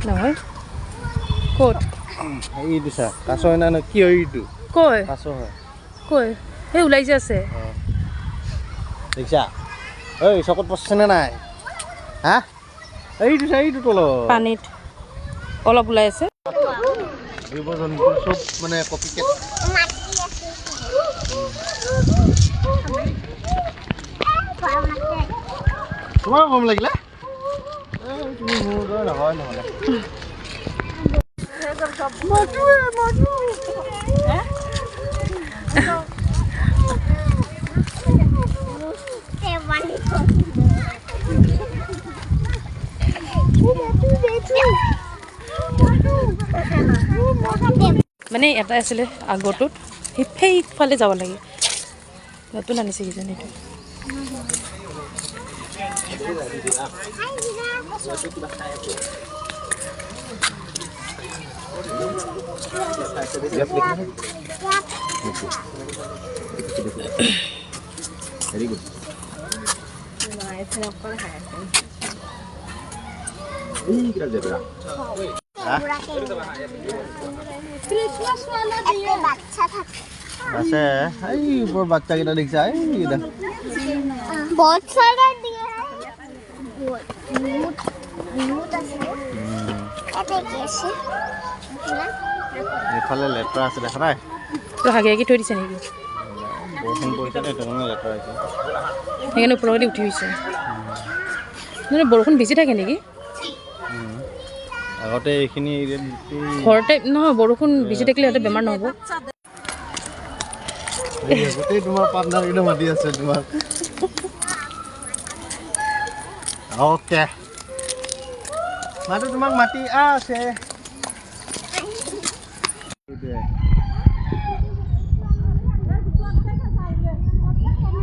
নহয় ক'ত এইটো চা কাছ হয় না কি হয় এইটো কয় কাছ হয় কয় সেই ওলাই যে আছে দেখিছা ঐ চকত পচছেনে নাই হা এইটো চা এইটো তলত পানীত অলপ ওলাই আছে জীৱ জন্তু চব মানে কপিকেট তোমাৰ কম লাগিলে তুমি মোৰ দৰে নহয় নহ'লে মানে এটা আছিলে আগৰটোত সেইফালে যাব লাগে নতুন আনিছে কিজানি এইটো ভেৰি গুড আছে এই ওপৰ বাচ্চাকেইটা দেখিছা এইকেইটা बहुत सारा दिया है এইফালে লেতেৰা আছে দেখা নাই তো হাগিয়াগি থৈ দিছে নেকি বৰষুণ পৰিছে নে সেইকাৰণে লেতেৰা হৈছে সেইকাৰণে ওপৰতে উঠি গৈছে মানে বৰষুণ বেছি থাকে নেকি আগতে এইখিনি ঘৰতে নহয় বৰষুণ বেছি থাকিলে সিহঁতে বেমাৰ নহ'ব গোটেই তোমাৰ পাৰ্টনাৰকেইটা মাতি আছে তোমাক অ'কে মাতো তোমাক মাতি আছে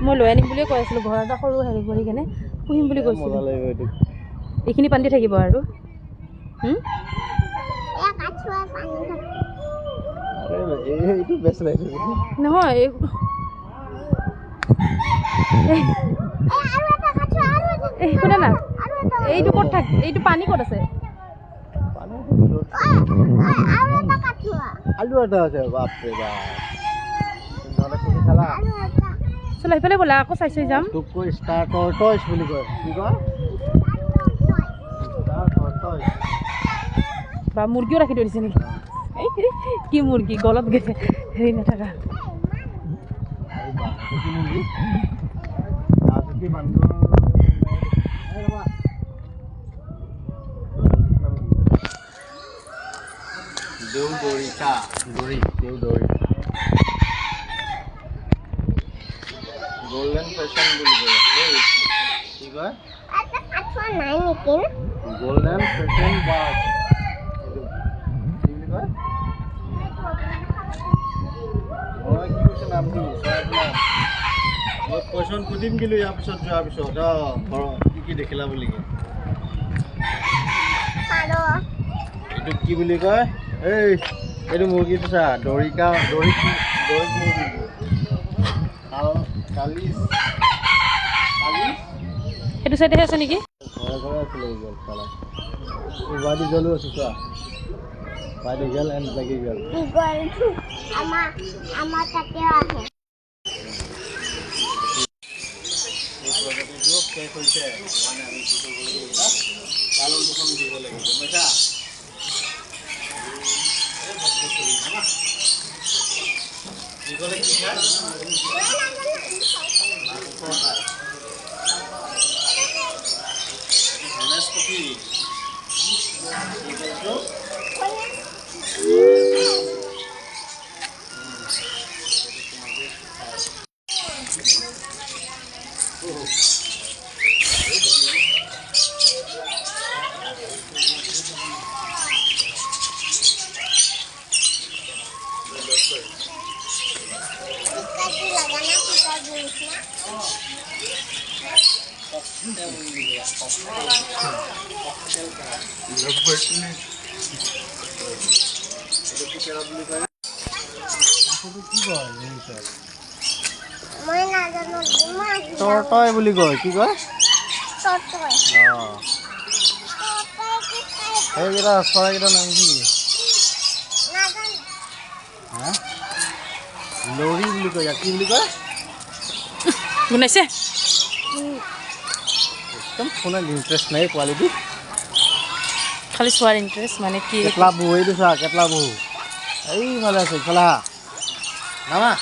মই লৈ আনিম বুলিয়ে কৈ আছিলোঁ ঘৰ এটা সৰু হেৰি কৰি কেনে পুহিম বুলি কৈছিলোঁ এইখিনি পানী থাকিব আৰু নহয় শুনা না এইটো ক'ত থাক এইটো পানী ক'ত আছে আলু এটা আছে বাপৰে বাপ খালা চলো সেইফালে ব'লা আকৌ চাই চাই যাম তোক কৈ ষ্টাৰ্টৰ টইচ বুলি কয় কি কয় ষ্টাৰ্টৰ টইচ বা মুৰ্গীও ৰাখি থৈ দিছে নেকি এই কি মুৰ্গী গলত গৈছে হেৰি নাথাকা দেউদৰিকা দৰি দেউদৰি গোল্ডেন ফেশ্বন বুলি কয় কি কয় গোল্ডেন ফেশ্বন বাৰ্ড কি বুলি কয় মই কি কৈছে নামটো মই কুৱেশ্যন সুধিম কিন্তু ইয়াৰ পিছত যোৱাৰ পিছত কি কি দেখিলা বুলি এইটো কি বুলি কয় এইটো মুৰ্গীটো চা দৰিকা দৰি মুৰ্গী কালিছ সেইটো চাইডেহে আছে নেকি ঘৰে ঘৰে আছিলে উবাদি গ'লো আছো চোৱা বাদি গেল এণ্ড লাগি গ'ল আমাৰ তাতে আছে শেষ হৈছে মানে আমি কি কৰিব লাগিব পালন পোষণ দিব লাগিব বুজিছা কি ক'লে কি খায় বনস্পতি মই নাজানো মই তৰতই বুলি কয় কি কয় তৰতই এইকেইটা চৰাইকেইটাৰ নাম কি নাজানো হা লৰি বুলি কয় ইয়াক কি বুলি কয় গুনাইছে একদম ফোনত ইণ্টাৰেষ্ট নাই কোৱালিটি খালি চোৱাৰ ইণ্টাৰেষ্ট মানে কি কেটলা বহু এইটো চা কেটলা বহু এই ভালে আছে চলা নামা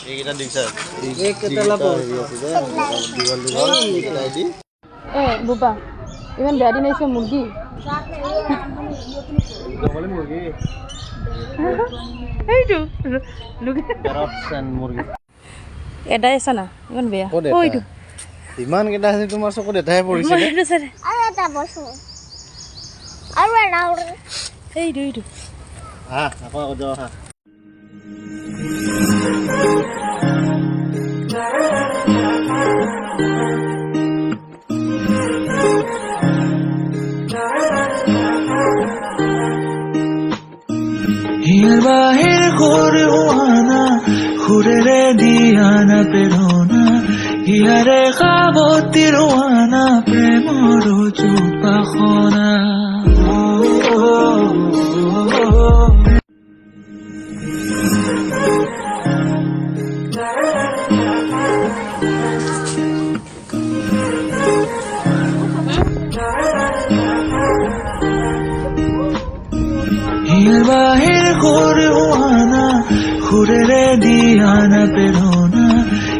এইকেইটা দিছা এই কেটলা বহু দীঘল দীঘল এইকেইটা দি বোপা ইমান বেয়া দিন আহিছে মুৰ্গী গবলে মুৰ্গী এইটো পেৰটছ এণ্ড মুৰ্গী এটাই আছে না ইমান বেয়া ক'ত এটা? এইটো ইমান কেইটা আছে তোমাৰ চকুত এটাহে পৰিছিলে এইটো চাই আৰু এটা বস্তু আৰু এটা এইটো হা আকৌ আগত যাওঁ হা হিয়ার বাহির করে ওয়ানা খুরেরে দিয়ানা পেরোনা হিয়ারে খাবতির ওয়ানা প্রেমর চুপাখনা হিয়ার বাহির করে ওয়ানা খুরেরে দিয়ানা পেরোনা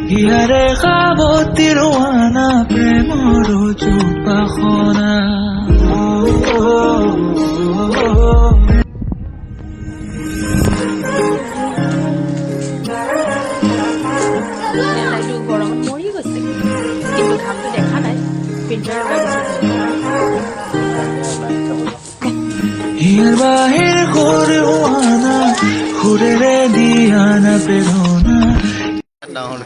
হিয়ারে খাবতির ওয়ানা প্রেমর চুপাখনা এইটো গৰমত মৰি গৈছে কিন্তু ঘামটো দেখা নাই ফিল্টাৰ হিয়াৰ বাহিৰ কৰে ওয়ানা খুৰেৰে দিয়ানা পেৰোনা ডাঙৰ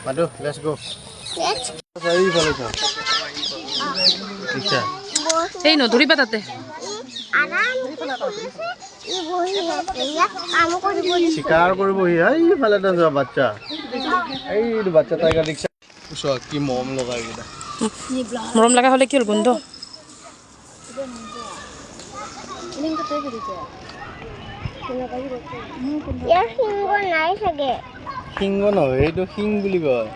মাতো লেটস গো এইফালে চা দিছা এই নধৰিবা তাতে আৰাম ই বহি আছে ইয়াক কাম কৰিব চিকাৰ কৰিবহি এইফালে এটা যোৱা বাচ্চা এইটো বাচ্চা টাইগাৰ দেখিছা চোৱা কি মৰম লগা এইকেইটা মৰম লগা হ'লে কি হ'ল গোন্ধ ইয়াৰ সিংহ নাই চাগে সিংহ নহয় এইটো শিং বুলি কয়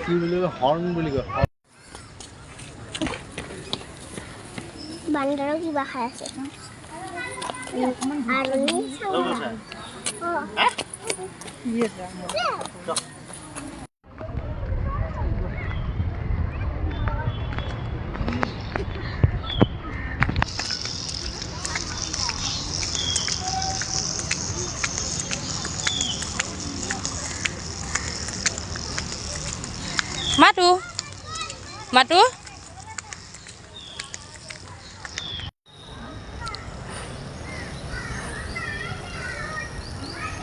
কি বুলি কয় হৰ্ণ বুলি কয় বান্দৰৰ কিবা খাই আছে আৰু মাতো মাতো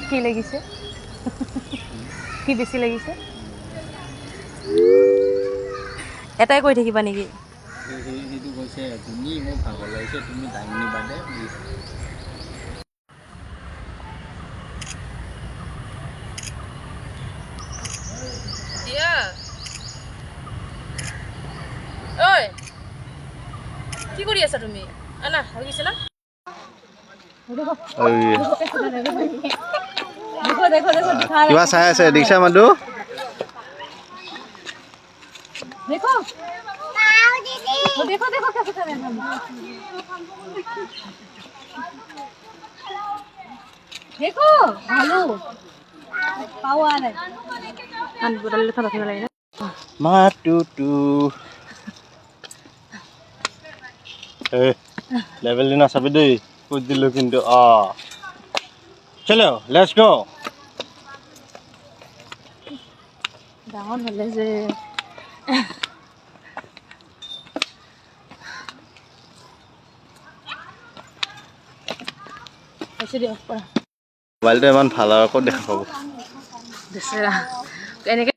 কি লাগিছে কি বেছি লাগিছে এটাই কৈ থাকিবা নেকি সেইটো কৈছে তুমি মোক ভাগৰ লাগিছে তুমি দাঙি নিবা দে ঐ কি কৰি আছা তুমি আনা হৈ গৈছে না কিবা চাই আছে দেখিছা মানুহ দেখো পাও দিদি देखो देखो कैसे कर रहे हैं हम देखो भालू पाव आ रहा है अन बदल ले थोड़ा लगे माटुटु ए लेवल दिना सबै दे कुछ दिलो किंतु चलो लेट्स गो ডাঙৰ হ'লে যে হৈছে দিয়ক পৰা মোবাইলটো ইমান ভাল আৰু ক'ত দেখা পাব বেচেৰা এনেকৈ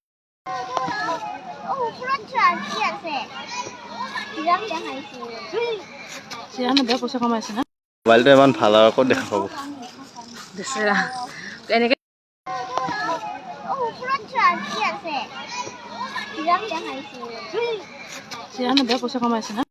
ওপৰত চাৰ্জি আছে কিমান দেখাইছে ৯৬ পইচা কমাইছে না মোবাইলটো ইমান ভাল আৰু ক'ত দেখা পাব বেচেৰা এনেকৈ ওপৰত চাৰ্জি আছে কিমান দেখাইছে ৯৬ পইচা কমাইছে না